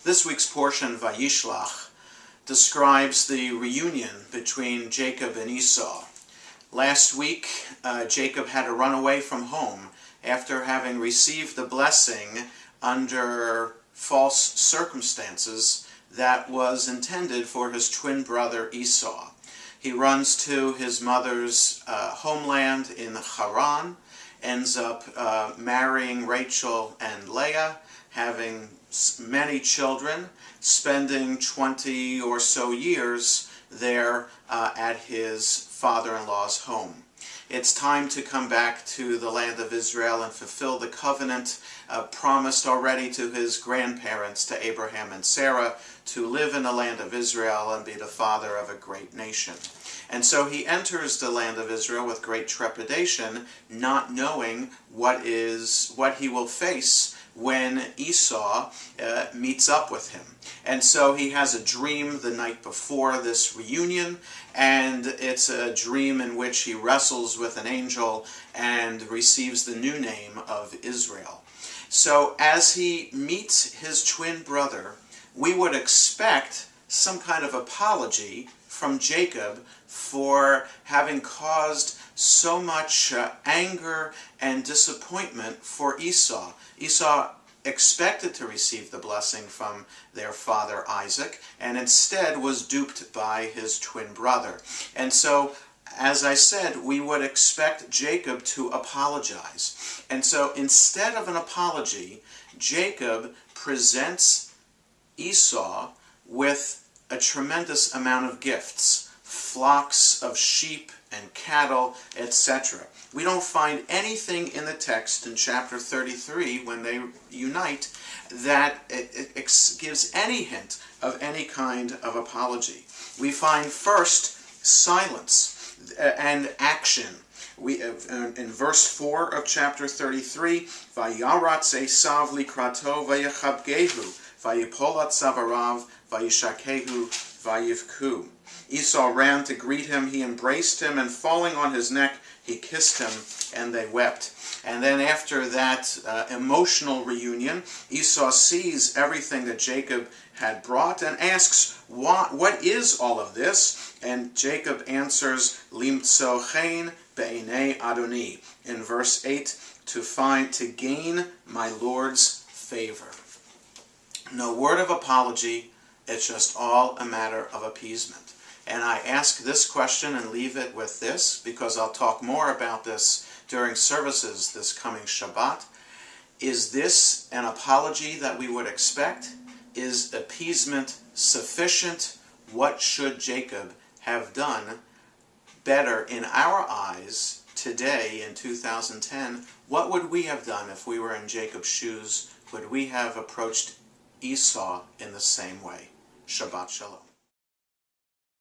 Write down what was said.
This week's portion, Va-Yishlach, describes the reunion between Jacob and Esau. Last week, Jacob had to run away from home after having received the blessing under false circumstances that was intended for his twin brother Esau. He runs to his mother's homeland in Haran, ends up marrying Rachel and Leah, having many children, spending 20 or so years there at his father-in-law's home. It's time to come back to the land of Israel and fulfill the covenant promised already to his grandparents, to Abraham and Sarah, to live in the land of Israel and be the father of a great nation. And so he enters the land of Israel with great trepidation, not knowing what he will face when Esau meets up with him. And so he has a dream the night before this reunion, and it's a dream in which he wrestles with an angel and receives the new name of Israel. So as he meets his twin brother, we would expect some kind of apology from Jacob for having caused so much anger and disappointment for Esau. Esau expected to receive the blessing from their father Isaac, and instead was duped by his twin brother. And so, as I said, we would expect Jacob to apologize. And so instead of an apology, Jacob presents Esau with a tremendous amount of gifts, flocks of sheep and cattle, etc. We don't find anything in the text in chapter 33, when they unite, that it gives any hint of any kind of apology. We find first silence and action. In verse 4 of chapter 33, Vayaratz Esav likrato vayachabgehu, vayipolat savarav, vayishakehu, vayivku. Esau ran to greet him, he embraced him, and falling on his neck, he kissed him, and they wept. And then after that emotional reunion, Esau sees everything that Jacob had brought and asks, what is all of this? And Jacob answers, Limtso chen be'enei Adoni, in verse 8, to gain my Lord's favor. No word of apology, it's just all a matter of appeasement. And I ask this question and leave it with this, because I'll talk more about this during services this coming Shabbat. Is this an apology that we would expect? Is appeasement sufficient? What should Jacob have done better in our eyes today in 2010? What would we have done if we were in Jacob's shoes? Would we have approached Esau in the same way? Shabbat Shalom.